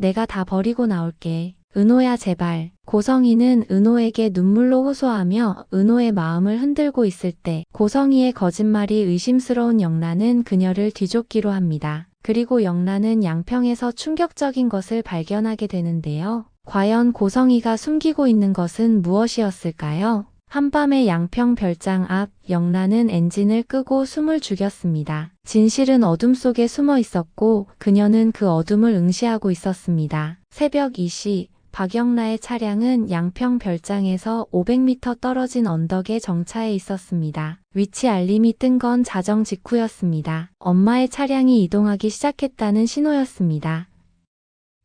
내가 다 버리고 나올게. 은호야 제발. 고성이는 은호에게 눈물로 호소하며 은호의 마음을 흔들고 있을 때 고성이의 거짓말이 의심스러운 영란은 그녀를 뒤쫓기로 합니다. 그리고 영란은 양평에서 충격적인 것을 발견하게 되는데요. 과연 고성이가 숨기고 있는 것은 무엇이었을까요? 한밤의 양평 별장 앞, 영란은 엔진을 끄고 숨을 죽였습니다. 진실은 어둠 속에 숨어 있었고 그녀는 그 어둠을 응시하고 있었습니다. 새벽 2시, 박영라의 차량은 양평 별장에서 500m 떨어진 언덕에 정차해 있었습니다. 위치 알림이 뜬 건 자정 직후였습니다. 엄마의 차량이 이동하기 시작했다는 신호였습니다.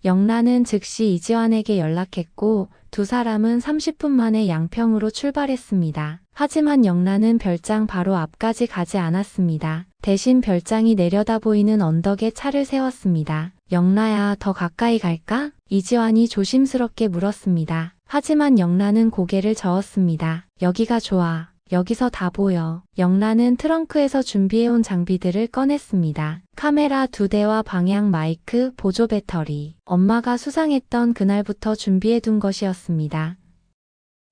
영란은 즉시 이지환에게 연락했고 두 사람은 30분 만에 양평으로 출발했습니다. 하지만 영란은 별장 바로 앞까지 가지 않았습니다. 대신 별장이 내려다 보이는 언덕에 차를 세웠습니다. 영라야, 더 가까이 갈까? 이지환이 조심스럽게 물었습니다. 하지만 영란은 고개를 저었습니다. 여기가 좋아. 여기서 다 보여. 영란은 트렁크에서 준비해온 장비들을 꺼냈습니다. 카메라 2대와 방향 마이크, 보조 배터리. 엄마가 수상했던 그날부터 준비해둔 것이었습니다.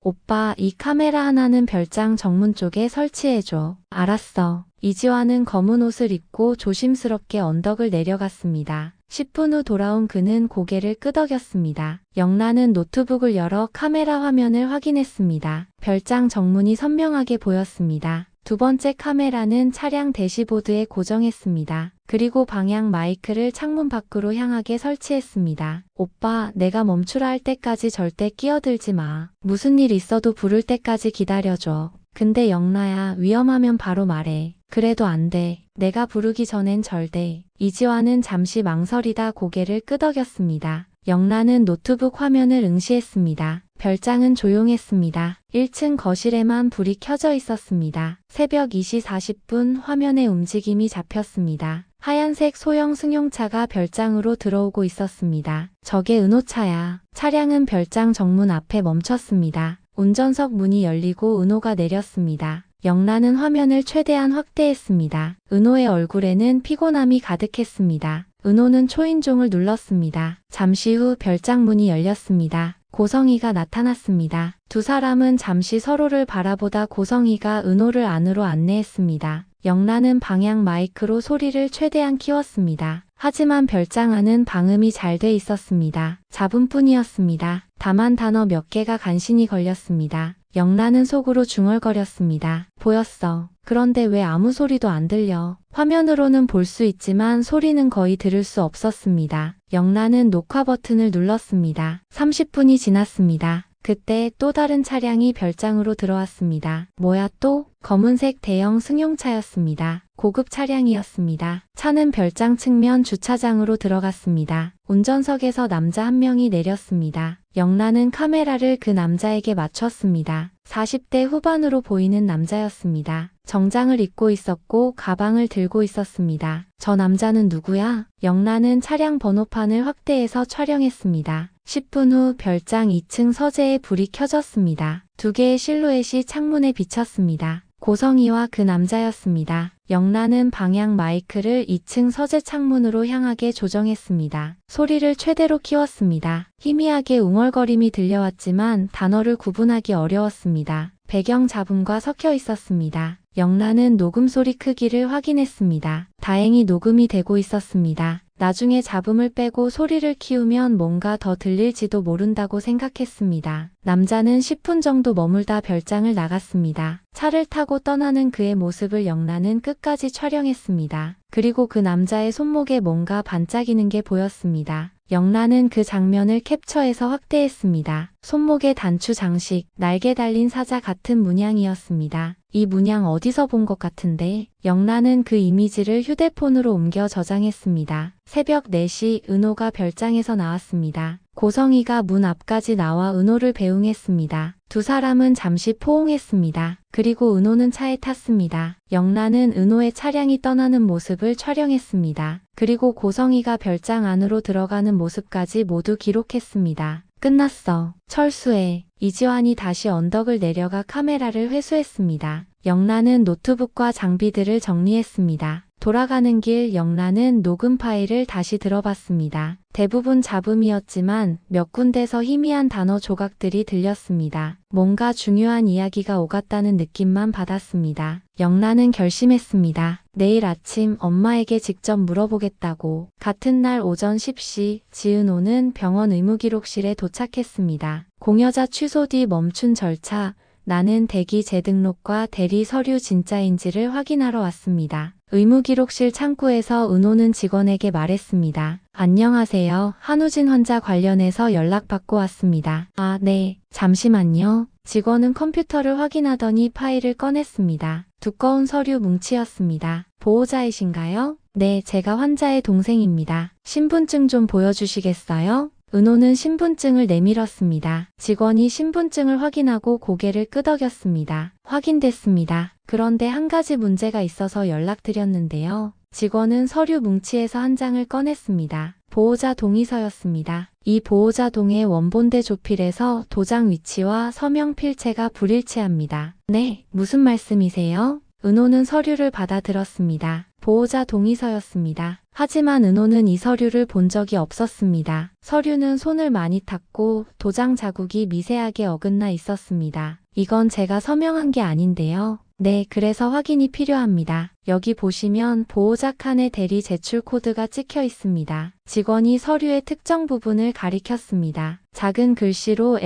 오빠, 이 카메라 하나는 별장 정문 쪽에 설치해줘. 알았어. 이지환은 검은 옷을 입고 조심스럽게 언덕을 내려갔습니다. 10분 후 돌아온 그는 고개를 끄덕였습니다. 영란은 노트북을 열어 카메라 화면을 확인했습니다. 별장 정문이 선명하게 보였습니다. 두 번째 카메라는 차량 대시보드에 고정했습니다. 그리고 방향 마이크를 창문 밖으로 향하게 설치했습니다. 오빠, 내가 멈추라 할 때까지 절대 끼어들지 마. 무슨 일 있어도 부를 때까지 기다려줘. 근데 영라야, 위험하면 바로 말해. 그래도 안 돼. 내가 부르기 전엔 절대. 이지환은 잠시 망설이다 고개를 끄덕였습니다. 영란은 노트북 화면을 응시했습니다. 별장은 조용했습니다. 1층 거실에만 불이 켜져 있었습니다. 새벽 2시 40분 화면에 움직임이 잡혔습니다. 하얀색 소형 승용차가 별장으로 들어오고 있었습니다. 저게 은호차야. 차량은 별장 정문 앞에 멈췄습니다. 운전석 문이 열리고 은호가 내렸습니다. 영란은 화면을 최대한 확대했습니다. 은호의 얼굴에는 피곤함이 가득했습니다. 은호는 초인종을 눌렀습니다. 잠시 후 별장 문이 열렸습니다. 고성이가 나타났습니다. 두 사람은 잠시 서로를 바라보다 고성이가 은호를 안으로 안내했습니다. 영란은 방향 마이크로 소리를 최대한 키웠습니다. 하지만 별장 안은 방음이 잘 돼 있었습니다. 잡음뿐이었습니다. 다만 단어 몇 개가 간신히 걸렸습니다. 영란은 속으로 중얼거렸습니다. 보였어. 그런데 왜 아무 소리도 안 들려? 화면으로는 볼 수 있지만 소리는 거의 들을 수 없었습니다. 영란은 녹화 버튼을 눌렀습니다. 30분이 지났습니다. 그때 또 다른 차량이 별장으로 들어왔습니다. 뭐야 또? 검은색 대형 승용차였습니다. 고급 차량이었습니다. 차는 별장 측면 주차장으로 들어갔습니다. 운전석에서 남자 한 명이 내렸습니다. 영란은 카메라를 그 남자에게 맞췄습니다. 40대 후반으로 보이는 남자였습니다. 정장을 입고 있었고 가방을 들고 있었습니다. 저 남자는 누구야? 영란은 차량 번호판을 확대해서 촬영했습니다. 10분 후 별장 2층 서재에 불이 켜졌습니다. 두 개의 실루엣이 창문에 비쳤습니다. 고성이와 그 남자였습니다. 영란은 방향 마이크를 2층 서재 창문으로 향하게 조정했습니다. 소리를 최대로 키웠습니다. 희미하게 웅얼거림이 들려왔지만 단어를 구분하기 어려웠습니다. 배경 잡음과 섞여 있었습니다. 영란은 녹음 소리 크기를 확인했습니다. 다행히 녹음이 되고 있었습니다. 나중에 잡음을 빼고 소리를 키우면 뭔가 더 들릴지도 모른다고 생각했습니다. 남자는 10분 정도 머물다 별장을 나갔습니다. 차를 타고 떠나는 그의 모습을 영란은 끝까지 촬영했습니다. 그리고 그 남자의 손목에 뭔가 반짝이는 게 보였습니다. 영란은 그 장면을 캡처해서 확대했습니다. 손목에 단추 장식, 날개 달린 사자 같은 문양이었습니다. 이 문양 어디서 본 것 같은데? 영란은 그 이미지를 휴대폰으로 옮겨 저장했습니다. 새벽 4시 은호가 별장에서 나왔습니다. 고성이가 문 앞까지 나와 은호를 배웅했습니다. 두 사람은 잠시 포옹했습니다. 그리고 은호는 차에 탔습니다. 영란은 은호의 차량이 떠나는 모습을 촬영했습니다. 그리고 고성이가 별장 안으로 들어가는 모습까지 모두 기록했습니다. 끝났어. 철수해. 이지환이 다시 언덕을 내려가 카메라를 회수했습니다. 영란은 노트북과 장비들을 정리했습니다. 돌아가는 길 영란은 녹음 파일을 다시 들어봤습니다. 대부분 잡음이었지만 몇 군데서 희미한 단어 조각들이 들렸습니다. 뭔가 중요한 이야기가 오갔다는 느낌만 받았습니다. 영란은 결심했습니다. 내일 아침 엄마에게 직접 물어보겠다고. 같은 날 오전 10시 지은호는 병원 의무기록실에 도착했습니다. 공여자 취소 뒤 멈춘 절차, 나는 대기 재등록과 대리 서류 진짜인지를 확인하러 왔습니다. 의무기록실 창구에서 은호는 직원에게 말했습니다. 안녕하세요. 한우진 환자 관련해서 연락받고 왔습니다. 아, 네. 잠시만요. 직원은 컴퓨터를 확인하더니 파일을 꺼냈습니다. 두꺼운 서류 뭉치였습니다. 보호자이신가요? 네, 제가 환자의 동생입니다. 신분증 좀 보여주시겠어요? 은호는 신분증을 내밀었습니다. 직원이 신분증을 확인하고 고개를 끄덕였습니다. 확인됐습니다. 그런데 한 가지 문제가 있어서 연락드렸는데요. 직원은 서류 뭉치에서 한 장을 꺼냈습니다. 보호자 동의서였습니다. 이 보호자 동의 원본대 조필에서 도장 위치와 서명 필체가 불일치합니다. 네, 무슨 말씀이세요? 은호는 서류를 받아들었습니다. 보호자 동의서였습니다. 하지만 은호는 이 서류를 본 적이 없었습니다. 서류는 손을 많이 탔고 도장 자국이 미세하게 어긋나 있었습니다. 이건 제가 서명한 게 아닌데요. 네, 그래서 확인이 필요합니다. 여기 보시면 보호자 칸에 대리 제출 코드가 찍혀 있습니다. 직원이 서류의 특정 부분을 가리켰습니다. 작은 글씨로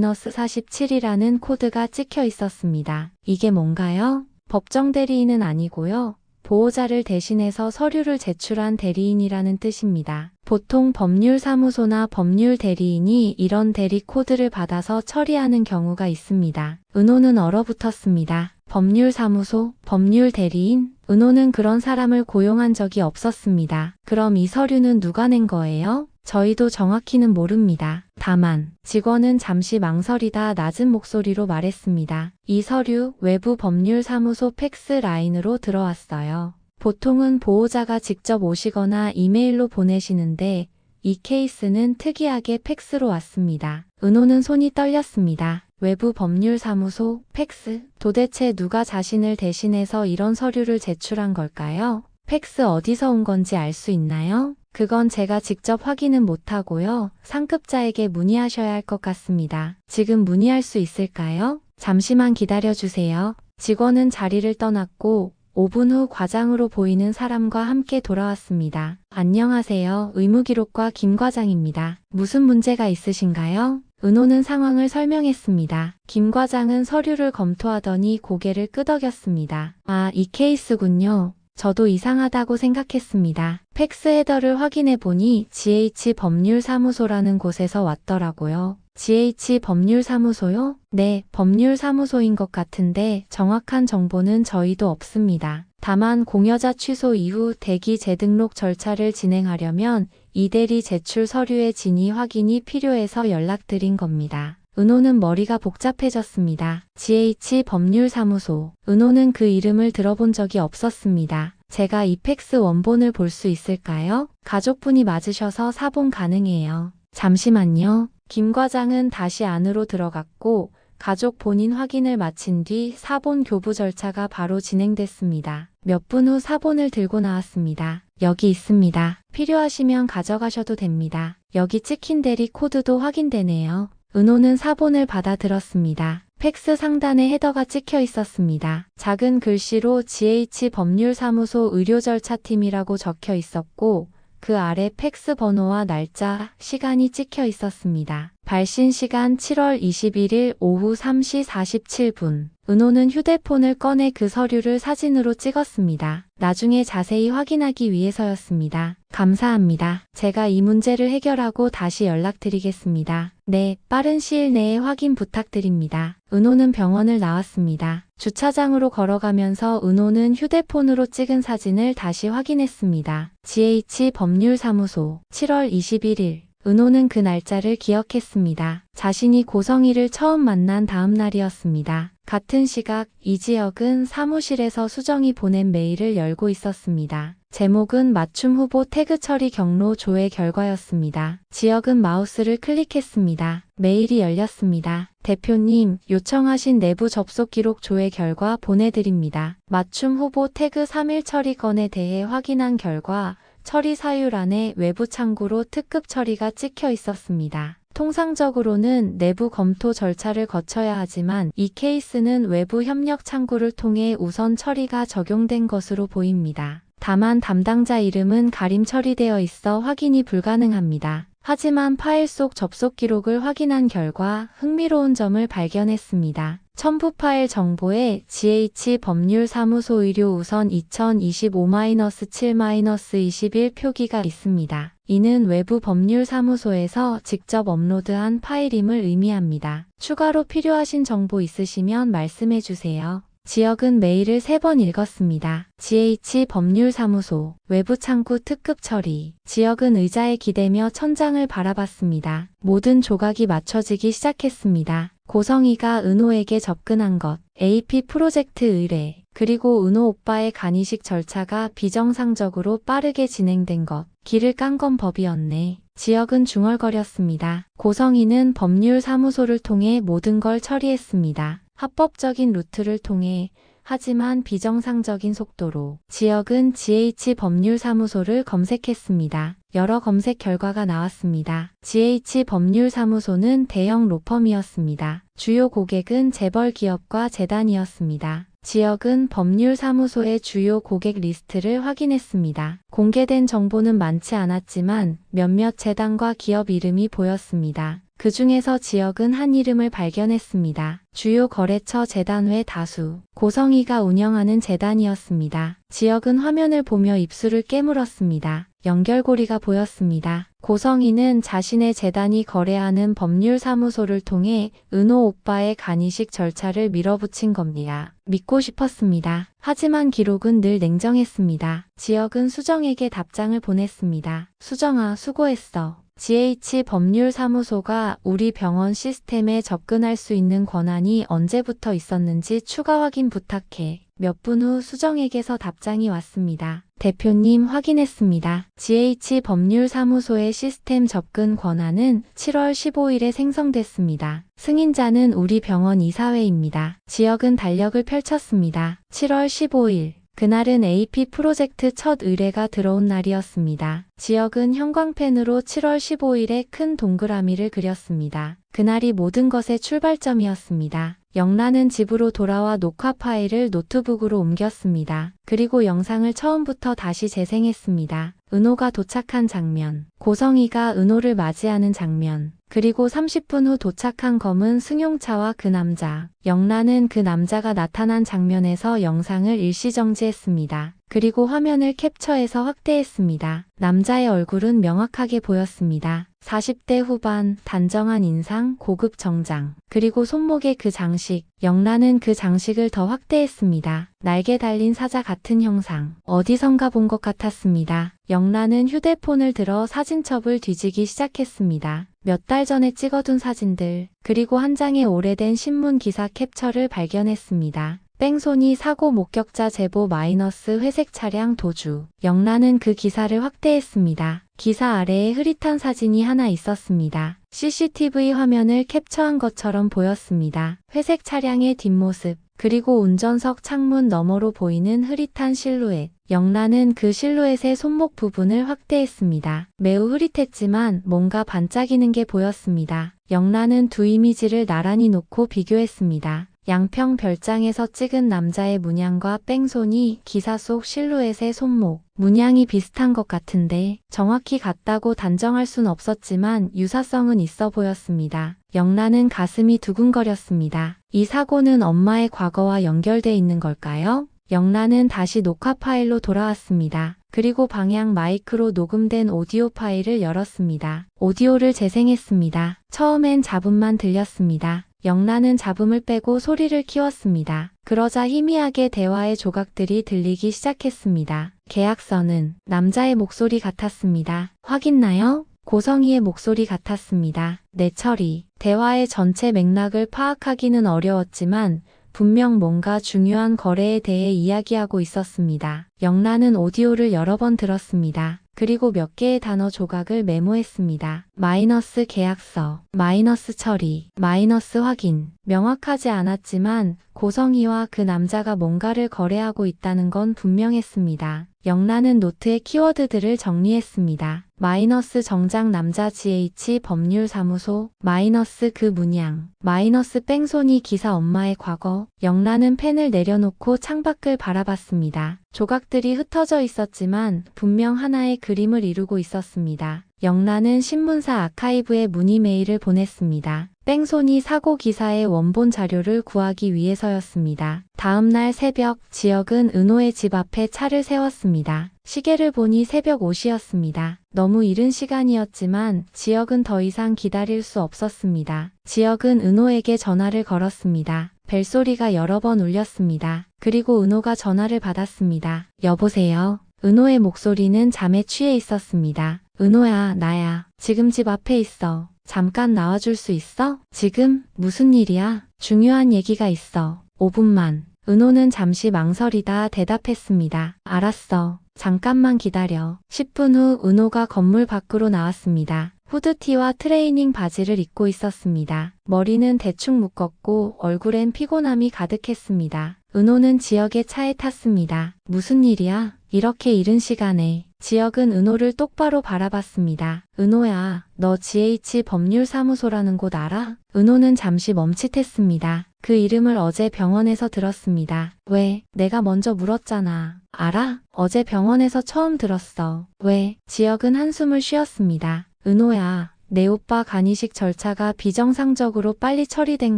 L-REP-47이라는 코드가 찍혀 있었습니다. 이게 뭔가요? 법정 대리인은 아니고요. 보호자를 대신해서 서류를 제출한 대리인이라는 뜻입니다. 보통 법률사무소나 법률 대리인이 이런 대리 코드를 받아서 처리하는 경우가 있습니다. 은호는 얼어붙었습니다. 법률사무소, 법률 대리인? 은호는 그런 사람을 고용한 적이 없었습니다. 그럼 이 서류는 누가 낸 거예요? 저희도 정확히는 모릅니다. 다만 직원은 잠시 망설이다 낮은 목소리로 말했습니다. 이 서류 외부 법률사무소 팩스 라인으로 들어왔어요. 보통은 보호자가 직접 오시거나 이메일로 보내시는데 이 케이스는 특이하게 팩스로 왔습니다. 은호는 손이 떨렸습니다. 외부 법률사무소, 팩스, 도대체 누가 자신을 대신해서 이런 서류를 제출한 걸까요? 팩스 어디서 온 건지 알 수 있나요? 그건 제가 직접 확인은 못하고요. 상급자에게 문의하셔야 할 것 같습니다. 지금 문의할 수 있을까요? 잠시만 기다려주세요. 직원은 자리를 떠났고 5분 후 과장으로 보이는 사람과 함께 돌아왔습니다. 안녕하세요. 의무기록과 김 과장입니다. 무슨 문제가 있으신가요? 은호는 상황을 설명했습니다. 김 과장은 서류를 검토하더니 고개를 끄덕였습니다. 아, 이 케이스군요. 저도 이상하다고 생각했습니다. 팩스 헤더를 확인해보니 GH 법률사무소라는 곳에서 왔더라고요. GH 법률사무소요? 네, 법률사무소인 것 같은데 정확한 정보는 저희도 없습니다. 다만 공여자 취소 이후 대기 재등록 절차를 진행하려면 이대리 제출 서류의 진위 확인이 필요해서 연락드린 겁니다. 은호는 머리가 복잡해졌습니다. GH 법률사무소. 은호는 그 이름을 들어본 적이 없었습니다. 제가 이 팩스 원본을 볼 수 있을까요? 가족분이 맞으셔서 사본 가능해요. 잠시만요. 김 과장은 다시 안으로 들어갔고 가족 본인 확인을 마친 뒤 사본 교부 절차가 바로 진행됐습니다. 몇 분 후 사본을 들고 나왔습니다. 여기 있습니다. 필요하시면 가져가셔도 됩니다. 여기 찍힌 대리 코드도 확인되네요. 은호는 사본을 받아들었습니다. 팩스 상단에 헤더가 찍혀 있었습니다. 작은 글씨로 GH 법률사무소 의료절차팀이라고 적혀 있었고 그 아래 팩스 번호와 날짜, 시간이 찍혀 있었습니다. 발신 시간 7월 21일 오후 3시 47분. 은호는 휴대폰을 꺼내 그 서류를 사진으로 찍었습니다. 나중에 자세히 확인하기 위해서였습니다. 감사합니다. 제가 이 문제를 해결하고 다시 연락드리겠습니다. 네, 빠른 시일 내에 확인 부탁드립니다. 은호는 병원을 나왔습니다. 주차장으로 걸어가면서 은호는 휴대폰으로 찍은 사진을 다시 확인했습니다. GH 법률사무소 7월 21일 은호는 그 날짜를 기억했습니다. 자신이 고성희를 처음 만난 다음 날이었습니다. 같은 시각 이지혁은 사무실에서 수정이 보낸 메일을 열고 있었습니다. 제목은 맞춤 후보 태그 처리 경로 조회 결과였습니다. 지혁은 마우스를 클릭했습니다. 메일이 열렸습니다. 대표님, 요청하신 내부 접속 기록 조회 결과 보내드립니다. 맞춤 후보 태그 3일 처리 건에 대해 확인한 결과 처리 사유란에 외부 창구로 특급 처리가 찍혀 있었습니다. 통상적으로는 내부 검토 절차를 거쳐야 하지만 이 케이스는 외부 협력 창구를 통해 우선 처리가 적용된 것으로 보입니다. 다만 담당자 이름은 가림 처리되어 있어 확인이 불가능합니다. 하지만 파일 속 접속 기록을 확인한 결과 흥미로운 점을 발견했습니다. 첨부 파일 정보에 GH법률사무소 의료 우선 2025-7-21 표기가 있습니다. 이는 외부 법률사무소에서 직접 업로드한 파일임을 의미합니다. 추가로 필요하신 정보 있으시면 말씀해 주세요. 지혁은 메일을 3번 읽었습니다. GH법률사무소, 외부 창구 특급 처리. 지혁은 의자에 기대며 천장을 바라봤습니다. 모든 조각이 맞춰지기 시작했습니다. 고성희가 은호에게 접근한 것, AP 프로젝트 의뢰, 그리고 은호 오빠의 간이식 절차가 비정상적으로 빠르게 진행된 것, 길을 깐 건 법이었네. 지혁은 중얼거렸습니다. 고성희는 법률사무소를 통해 모든 걸 처리했습니다. 합법적인 루트를 통해, 하지만 비정상적인 속도로. 지혁은 GH법률사무소를 검색했습니다. 여러 검색 결과가 나왔습니다. GH법률사무소는 대형 로펌이었습니다. 주요 고객은 재벌 기업과 재단이었습니다. 지혁은 법률사무소의 주요 고객 리스트를 확인했습니다. 공개된 정보는 많지 않았지만 몇몇 재단과 기업 이름이 보였습니다. 그 중에서 지혁은 한 이름을 발견했습니다. 주요 거래처 재단회 다수, 고성희가 운영하는 재단이었습니다. 지혁은 화면을 보며 입술을 깨물었습니다. 연결고리가 보였습니다. 고성희는 자신의 재단이 거래하는 법률사무소를 통해 은호 오빠의 간이식 절차를 밀어붙인 겁니다. 믿고 싶었습니다. 하지만 기록은 늘 냉정했습니다. 지혁은 수정에게 답장을 보냈습니다. 수정아, 수고했어. GH법률사무소가 우리 병원 시스템에 접근할 수 있는 권한이 언제부터 있었는지 추가 확인 부탁해. 몇 분 후 수정에게서 답장이 왔습니다. 대표님, 확인했습니다. GH법률사무소의 시스템 접근 권한은 7월 15일에 생성됐습니다. 승인자는 우리 병원 이사회입니다. 지혁은 달력을 펼쳤습니다. 7월 15일. 그날은 AP 프로젝트 첫 의뢰가 들어온 날이었습니다. 지혁은 형광펜으로 7월 15일에 큰 동그라미를 그렸습니다. 그날이 모든 것의 출발점이었습니다. 영란은 집으로 돌아와 녹화 파일을 노트북으로 옮겼습니다. 그리고 영상을 처음부터 다시 재생했습니다. 은호가 도착한 장면, 고성희가 은호를 맞이하는 장면, 그리고 30분 후 도착한 검은 승용차와 그 남자. 영란은 그 남자가 나타난 장면에서 영상을 일시정지했습니다. 그리고 화면을 캡처해서 확대했습니다. 남자의 얼굴은 명확하게 보였습니다. 40대 후반, 단정한 인상, 고급 정장, 그리고 손목의 그 장식. 영란은 그 장식을 더 확대했습니다. 날개 달린 사자 같은 형상. 어디선가 본 것 같았습니다. 영란은 휴대폰을 들어 사진첩을 뒤지기 시작했습니다. 몇 달 전에 찍어둔 사진들, 그리고 한 장의 오래된 신문 기사 캡처를 발견했습니다. 뺑소니 사고 목격자 제보 마이너스 회색 차량 도주. 영란은 그 기사를 확대했습니다. 기사 아래에 흐릿한 사진이 하나 있었습니다. CCTV 화면을 캡처한 것처럼 보였습니다. 회색 차량의 뒷모습, 그리고 운전석 창문 너머로 보이는 흐릿한 실루엣. 영란은 그 실루엣의 손목 부분을 확대했습니다. 매우 흐릿했지만 뭔가 반짝이는 게 보였습니다. 영란은 두 이미지를 나란히 놓고 비교했습니다. 양평 별장에서 찍은 남자의 문양과 뺑소니, 기사 속 실루엣의 손목. 문양이 비슷한 것 같은데 정확히 같다고 단정할 순 없었지만 유사성은 있어 보였습니다. 영란은 가슴이 두근거렸습니다. 이 사고는 엄마의 과거와 연결돼 있는 걸까요? 영란은 다시 녹화 파일로 돌아왔습니다. 그리고 방향 마이크로 녹음된 오디오 파일을 열었습니다. 오디오를 재생했습니다. 처음엔 잡음만 들렸습니다. 영란은 잡음을 빼고 소리를 키웠습니다. 그러자 희미하게 대화의 조각들이 들리기 시작했습니다. 계약서는 남자의 목소리 같았습니다. 확인나요? 고성희의 목소리 같았습니다. 네, 철이. 대화의 전체 맥락을 파악하기는 어려웠지만 분명 뭔가 중요한 거래에 대해 이야기하고 있었습니다. 영란은 오디오를 여러 번 들었습니다. 그리고 몇 개의 단어 조각을 메모했습니다. 마이너스 계약서, 마이너스 처리, 마이너스 확인. 명확하지 않았지만 고성희와 그 남자가 뭔가를 거래하고 있다는 건 분명했습니다. 영란은 노트에 키워드들을 정리했습니다. 마이너스 정장 남자 GH 법률사무소, 마이너스 그 문양, 마이너스 뺑소니 기사 엄마의 과거. 영란은 펜을 내려놓고 창밖을 바라봤습니다. 조각들이 흩어져 있었지만 분명 하나의 그림을 이루고 있었습니다. 영란은 신문사 아카이브에 문의 메일을 보냈습니다. 뺑소니 사고 기사의 원본 자료를 구하기 위해서였습니다. 다음 날 새벽, 지혁은 은호의 집 앞에 차를 세웠습니다. 시계를 보니 새벽 5시였습니다. 너무 이른 시간이었지만 지혁은 더 이상 기다릴 수 없었습니다. 지혁은 은호에게 전화를 걸었습니다. 벨소리가 여러 번 울렸습니다. 그리고 은호가 전화를 받았습니다. 여보세요? 은호의 목소리는 잠에 취해 있었습니다. 은호야, 나야. 지금 집 앞에 있어. 잠깐 나와줄 수 있어? 지금? 무슨 일이야? 중요한 얘기가 있어. 5분만. 은호는 잠시 망설이다 대답했습니다. 알았어. 잠깐만 기다려. 10분 후 은호가 건물 밖으로 나왔습니다. 후드티와 트레이닝 바지를 입고 있었습니다. 머리는 대충 묶었고 얼굴엔 피곤함이 가득했습니다. 은호는 지혁의 차에 탔습니다. 무슨 일이야? 이렇게 이른 시간에. 지혁은 은호를 똑바로 바라봤습니다. 은호야, 너 GH 법률사무소라는 곳 알아? 은호는 잠시 멈칫했습니다. 그 이름을 어제 병원에서 들었습니다. 왜? 내가 먼저 물었잖아. 알아? 어제 병원에서 처음 들었어. 왜? 지혁은 한숨을 쉬었습니다. 은호야, 내 오빠 간이식 절차가 비정상적으로 빨리 처리된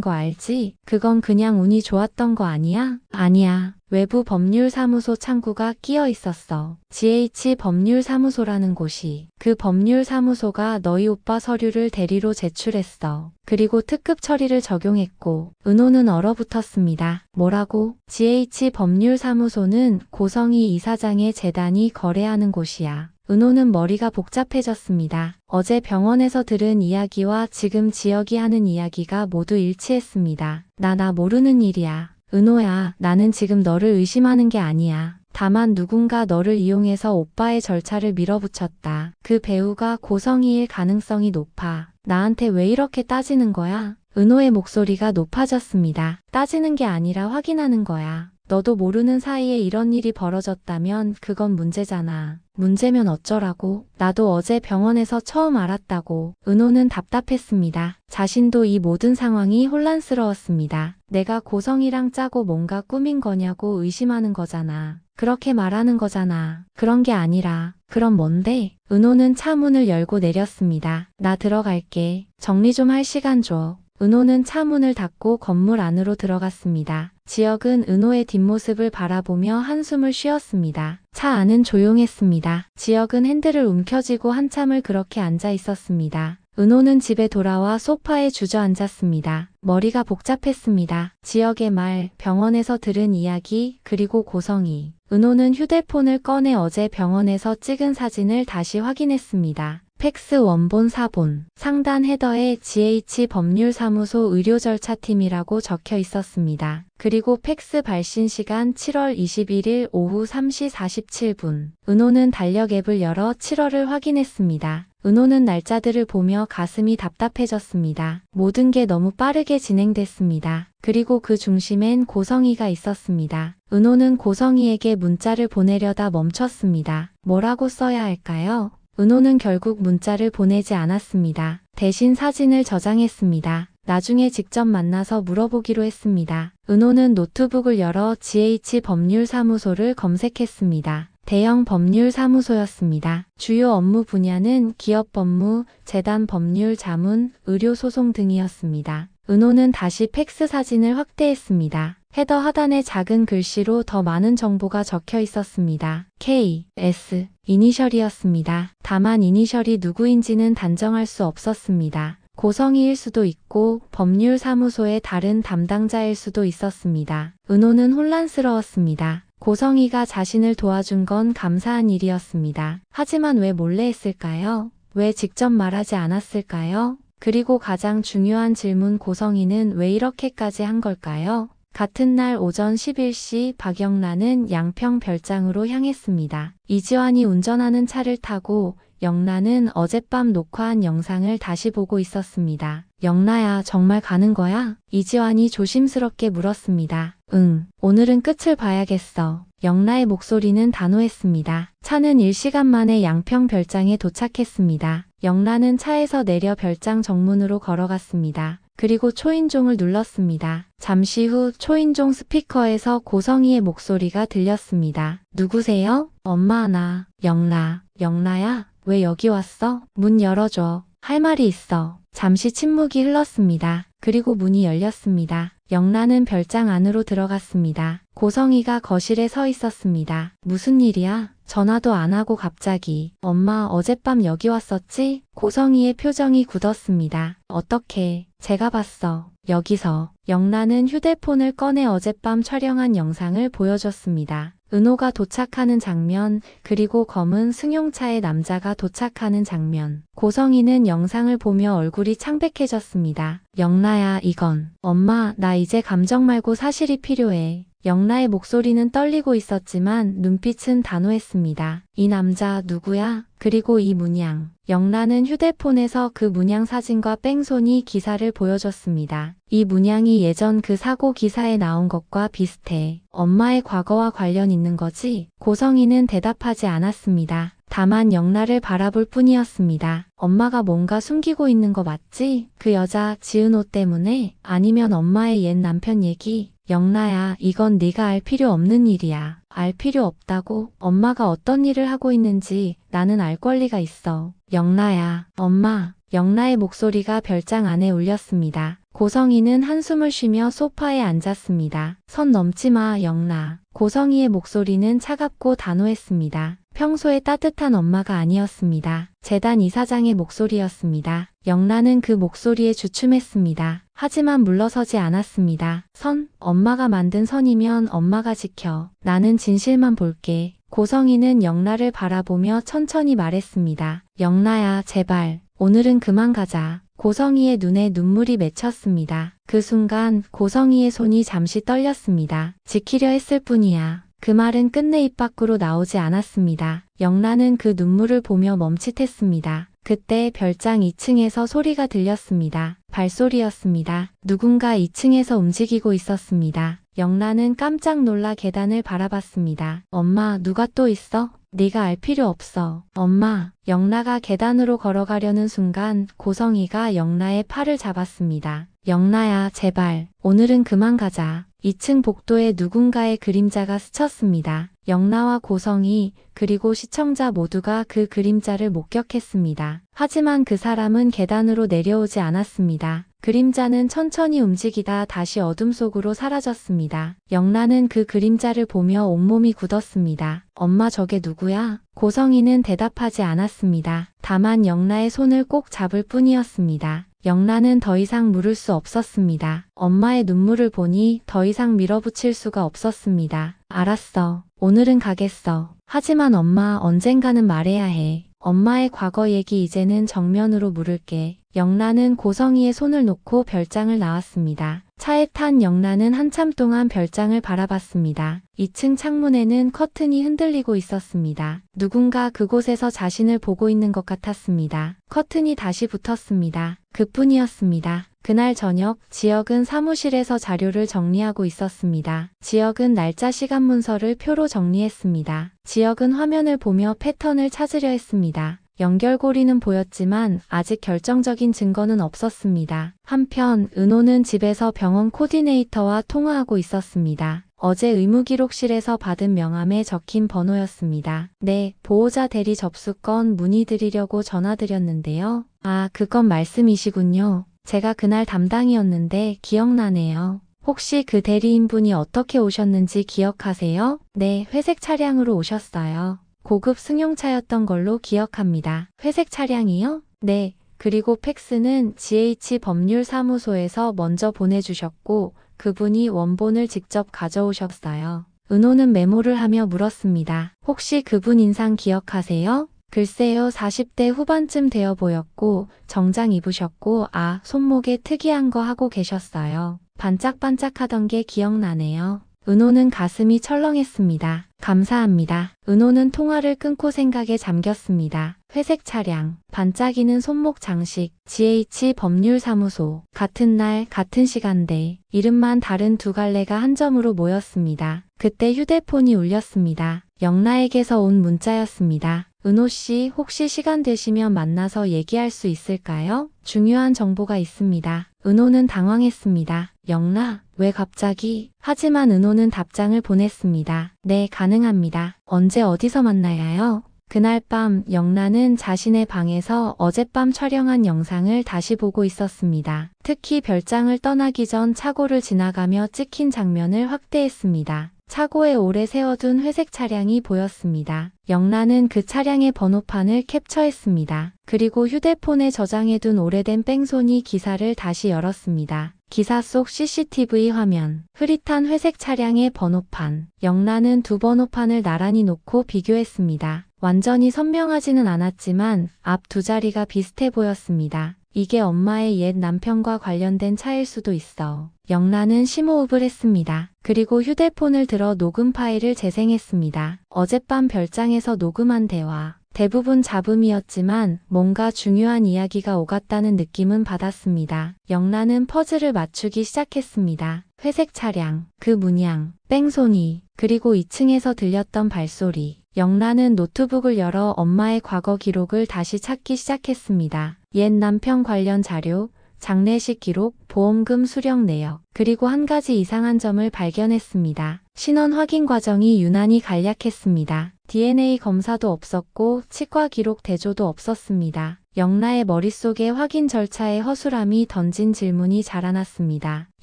거 알지? 그건 그냥 운이 좋았던 거 아니야? 아니야. 외부 법률사무소 창구가 끼어 있었어. GH 법률사무소라는 곳이. 그 법률사무소가 너희 오빠 서류를 대리로 제출했어. 그리고 특급 처리를 적용했고. 은호는 얼어붙었습니다. 뭐라고? GH 법률사무소는 고성희 이사장의 재단이 거래하는 곳이야. 은호는 머리가 복잡해졌습니다. 어제 병원에서 들은 이야기와 지금 지혁이 하는 이야기가 모두 일치했습니다. 나 모르는 일이야. 은호야, 나는 지금 너를 의심하는 게 아니야. 다만 누군가 너를 이용해서 오빠의 절차를 밀어붙였다. 그 배우가 고성희일 가능성이 높아. 나한테 왜 이렇게 따지는 거야? 은호의 목소리가 높아졌습니다. 따지는 게 아니라 확인하는 거야. 너도 모르는 사이에 이런 일이 벌어졌다면 그건 문제잖아. 문제면 어쩌라고? 나도 어제 병원에서 처음 알았다고. 은호는 답답했습니다. 자신도 이 모든 상황이 혼란스러웠습니다. 내가 고성이랑 짜고 뭔가 꾸민 거냐고 의심하는 거잖아. 그렇게 말하는 거잖아. 그런 게 아니라. 그럼 뭔데? 은호는 차 문을 열고 내렸습니다. 나 들어갈게. 정리 좀 할 시간 줘. 은호는 차 문을 닫고 건물 안으로 들어갔습니다. 지혁은 은호의 뒷모습을 바라보며 한숨을 쉬었습니다. 차 안은 조용했습니다. 지혁은 핸들을 움켜쥐고 한참을 그렇게 앉아 있었습니다. 은호는 집에 돌아와 소파에 주저앉았습니다. 머리가 복잡했습니다. 지혁의 말, 병원에서 들은 이야기, 그리고 고성희. 은호는 휴대폰을 꺼내 어제 병원에서 찍은 사진을 다시 확인했습니다. 팩스 원본 사본, 상단 헤더에 GH 법률사무소 의료절차팀이라고 적혀 있었습니다. 그리고 팩스 발신 시간 7월 21일 오후 3시 47분. 은호는 달력 앱을 열어 7월을 확인했습니다. 은호는 날짜들을 보며 가슴이 답답해졌습니다. 모든 게 너무 빠르게 진행됐습니다. 그리고 그 중심엔 고성희가 있었습니다. 은호는 고성희에게 문자를 보내려다 멈췄습니다. 뭐라고 써야 할까요? 은호는 결국 문자를 보내지 않았습니다. 대신 사진을 저장했습니다. 나중에 직접 만나서 물어보기로 했습니다. 은호는 노트북을 열어 GH 법률사무소를 검색했습니다. 대형 법률사무소였습니다. 주요 업무 분야는 기업법무, 재단법률 자문, 의료소송 등이었습니다. 은호는 다시 팩스 사진을 확대했습니다. 헤더 하단에 작은 글씨로 더 많은 정보가 적혀 있었습니다. K, S, 이니셜이었습니다. 다만 이니셜이 누구인지는 단정할 수 없었습니다. 고성희일 수도 있고 법률사무소의 다른 담당자일 수도 있었습니다. 은호는 혼란스러웠습니다. 고성희가 자신을 도와준 건 감사한 일이었습니다. 하지만 왜 몰래 했을까요? 왜 직접 말하지 않았을까요? 그리고 가장 중요한 질문 고성이는 왜 이렇게까지 한 걸까요? 같은 날 오전 11시 박영란은 양평 별장으로 향했습니다. 이지환이 운전하는 차를 타고 영란은 어젯밤 녹화한 영상을 다시 보고 있었습니다. 영라야, 정말 가는 거야? 이지환이 조심스럽게 물었습니다. 응, 오늘은 끝을 봐야겠어. 영라의 목소리는 단호했습니다. 차는 1시간 만에 양평 별장에 도착했습니다. 영라는 차에서 내려 별장 정문으로 걸어갔습니다. 그리고 초인종을 눌렀습니다. 잠시 후 초인종 스피커에서 고성희의 목소리가 들렸습니다. 누구세요? 엄마, 나 영라. 영라야, 왜 여기 왔어? 문 열어줘. 할 말이 있어. 잠시 침묵이 흘렀습니다. 그리고 문이 열렸습니다. 영라는 별장 안으로 들어갔습니다. 고성희가 거실에 서 있었습니다. 무슨 일이야? 전화도 안 하고 갑자기. 엄마, 어젯밤 여기 왔었지? 고성희의 표정이 굳었습니다. 어떻게? 제가 봤어. 여기서. 영라는 휴대폰을 꺼내 어젯밤 촬영한 영상을 보여줬습니다. 은호가 도착하는 장면, 그리고 검은 승용차에 남자가 도착하는 장면. 고성희는 영상을 보며 얼굴이 창백해졌습니다. 영라야, 이건. 엄마, 나 이제 감정 말고 사실이 필요해. 영라의 목소리는 떨리고 있었지만 눈빛은 단호했습니다. 이 남자 누구야? 그리고 이 문양. 영라는 휴대폰에서 그 문양 사진과 뺑소니 기사를 보여줬습니다. 이 문양이 예전 그 사고 기사에 나온 것과 비슷해. 엄마의 과거와 관련 있는 거지? 고성희는 대답하지 않았습니다. 다만 영라를 바라볼 뿐이었습니다. 엄마가 뭔가 숨기고 있는 거 맞지? 그 여자 지은호 때문에? 아니면 엄마의 옛 남편 얘기? 영라야, 이건 네가 알 필요 없는 일이야. 알 필요 없다고? 엄마가 어떤 일을 하고 있는지 나는 알 권리가 있어. 영라야, 엄마. 영라의 목소리가 별장 안에 울렸습니다. 고성희는 한숨을 쉬며 소파에 앉았습니다. 선 넘지 마, 영라. 고성희의 목소리는 차갑고 단호했습니다. 평소에 따뜻한 엄마가 아니었습니다. 재단 이사장의 목소리였습니다. 영라는 그 목소리에 주춤했습니다. 하지만 물러서지 않았습니다. 선? 엄마가 만든 선이면 엄마가 지켜. 나는 진실만 볼게. 고성희는 영라를 바라보며 천천히 말했습니다. 영라야, 제발. 오늘은 그만 가자. 고성희의 눈에 눈물이 맺혔습니다. 그 순간 고성희의 손이 잠시 떨렸습니다. 지키려 했을 뿐이야. 그 말은 끝내 입 밖으로 나오지 않았습니다. 영라는 그 눈물을 보며 멈칫했습니다. 그때 별장 2층에서 소리가 들렸습니다. 발소리였습니다. 누군가 2층에서 움직이고 있었습니다. 영라는 깜짝 놀라 계단을 바라봤습니다. 엄마, 누가 또 있어? 네가 알 필요 없어. 엄마. 영라가 계단으로 걸어가려는 순간 고성희가 영라의 팔을 잡았습니다. 영라야, 제발. 오늘은 그만 가자. 2층 복도에 누군가의 그림자가 스쳤습니다. 영라와 고성희, 그리고 시청자 모두가 그 그림자를 목격했습니다. 하지만 그 사람은 계단으로 내려오지 않았습니다. 그림자는 천천히 움직이다 다시 어둠 속으로 사라졌습니다. 영라는 그 그림자를 보며 온몸이 굳었습니다. 엄마, 저게 누구야? 고성희는 대답하지 않았습니다. 다만 영라의 손을 꼭 잡을 뿐이었습니다. 영라는 더 이상 물을 수 없었습니다. 엄마의 눈물을 보니 더 이상 밀어붙일 수가 없었습니다. 알았어. 오늘은 가겠어. 하지만 엄마, 언젠가는 말해야 해. 엄마의 과거 얘기 이제는 정면으로 물을게. 영라는 고성희의 손을 놓고 별장을 나왔습니다. 차에 탄 영라는 한참 동안 별장을 바라봤습니다. 2층 창문에는 커튼이 흔들리고 있었습니다. 누군가 그곳에서 자신을 보고 있는 것 같았습니다. 커튼이 다시 붙었습니다. 그뿐이었습니다. 그날 저녁 지혁은 사무실에서 자료를 정리하고 있었습니다. 지혁은 날짜 시간 문서를 표로 정리했습니다. 지혁은 화면을 보며 패턴을 찾으려 했습니다. 연결고리는 보였지만 아직 결정적인 증거는 없었습니다. 한편 은호는 집에서 병원 코디네이터와 통화하고 있었습니다. 어제 의무기록실에서 받은 명함에 적힌 번호였습니다. 네, 보호자 대리 접수건 문의드리려고 전화드렸는데요. 아, 그건 말씀이시군요. 제가 그날 담당이었는데 기억나네요. 혹시 그 대리인분이 어떻게 오셨는지 기억하세요? 네, 회색 차량으로 오셨어요. 고급 승용차였던 걸로 기억합니다. 회색 차량이요? 네. 그리고 팩스는 GH법률사무소에서 먼저 보내주셨고 그분이 원본을 직접 가져오셨어요. 은호는 메모를 하며 물었습니다. 혹시 그분 인상 기억하세요? 글쎄요, 40대 후반쯤 되어 보였고 정장 입으셨고 손목에 특이한 거 하고 계셨어요. 반짝반짝하던 게 기억나네요. 은호는 가슴이 철렁했습니다. 감사합니다. 은호는 통화를 끊고 생각에 잠겼습니다. 회색 차량, 반짝이는 손목 장식, GH 법률사무소. 같은 날, 같은 시간대, 이름만 다른 두 갈래가 한 점으로 모였습니다. 그때 휴대폰이 울렸습니다. 영라에게서 온 문자였습니다. 은호 씨, 혹시 시간 되시면 만나서 얘기할 수 있을까요? 중요한 정보가 있습니다. 은호는 당황했습니다. 영라, 왜 갑자기? 하지만 은호는 답장을 보냈습니다. 네, 가능합니다. 언제 어디서 만나야 해요? 그날 밤 영라는 자신의 방에서 어젯밤 촬영한 영상을 다시 보고 있었습니다. 특히 별장을 떠나기 전 차고를 지나가며 찍힌 장면을 확대했습니다. 차고에 오래 세워둔 회색 차량이 보였습니다. 영라는 그 차량의 번호판을 캡처했습니다. 그리고 휴대폰에 저장해둔 오래된 뺑소니 기사를 다시 열었습니다. 기사 속 CCTV 화면, 흐릿한 회색 차량의 번호판. 영라는 두 번호판을 나란히 놓고 비교했습니다. 완전히 선명하지는 않았지만 앞 두 자리가 비슷해 보였습니다. 이게 엄마의 옛 남편과 관련된 차일 수도 있어. 영라는 심호흡을 했습니다. 그리고 휴대폰을 들어 녹음 파일을 재생했습니다. 어젯밤 별장에서 녹음한 대화. 대부분 잡음이었지만 뭔가 중요한 이야기가 오갔다는 느낌은 받았습니다. 영라는 퍼즐을 맞추기 시작했습니다. 회색 차량, 그 문양, 뺑소니, 그리고 2층에서 들렸던 발소리. 영라는 노트북을 열어 엄마의 과거 기록을 다시 찾기 시작했습니다. 옛 남편 관련 자료, 장례식 기록, 보험금 수령 내역, 그리고 한 가지 이상한 점을 발견했습니다. 신원 확인 과정이 유난히 간략했습니다. DNA 검사도 없었고 치과 기록 대조도 없었습니다. 영라의 머릿속에 확인 절차의 허술함이 던진 질문이 자라났습니다.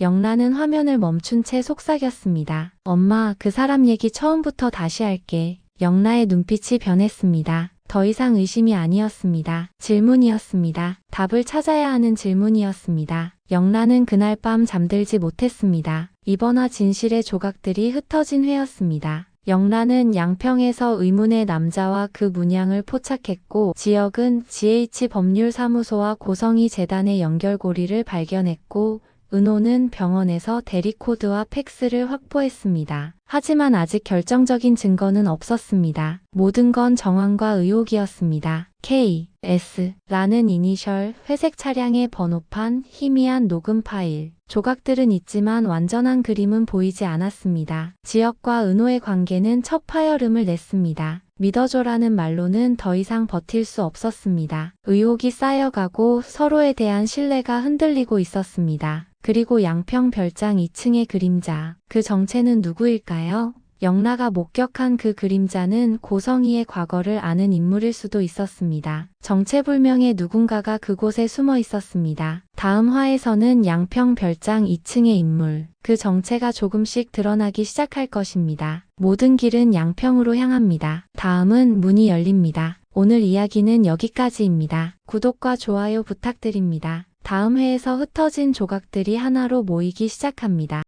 영라는 화면을 멈춘 채 속삭였습니다. 엄마, 그 사람 얘기 처음부터 다시 할게. 영라의 눈빛이 변했습니다. 더 이상 의심이 아니었습니다. 질문이었습니다. 답을 찾아야 하는 질문이었습니다. 영라는 그날 밤 잠들지 못했습니다. 이번화 진실의 조각들이 흩어진 회였습니다. 영라는 양평에서 의문의 남자와 그 문양을 포착했고 지역은 GH 법률사무소와 고성이 재단의 연결고리를 발견했고 은호는 병원에서 대리코드와 팩스를 확보했습니다. 하지만 아직 결정적인 증거는 없었습니다. 모든 건 정황과 의혹이었습니다. K, S 라는 이니셜, 회색 차량의 번호판, 희미한 녹음 파일. 조각들은 있지만 완전한 그림은 보이지 않았습니다. 지역과 은호의 관계는 첫 파열음을 냈습니다. 믿어줘라는 말로는 더 이상 버틸 수 없었습니다. 의혹이 쌓여가고 서로에 대한 신뢰가 흔들리고 있었습니다. 그리고 양평 별장 2층의 그림자. 그 정체는 누구일까요? 영라가 목격한 그 그림자는 고성희의 과거를 아는 인물일 수도 있었습니다. 정체불명의 누군가가 그곳에 숨어 있었습니다. 다음 화에서는 양평 별장 2층의 인물, 그 정체가 조금씩 드러나기 시작할 것입니다. 모든 길은 양평으로 향합니다. 다음은 문이 열립니다. 오늘 이야기는 여기까지입니다. 구독과 좋아요 부탁드립니다. 다음 회에서 흩어진 조각들이 하나로 모이기 시작합니다.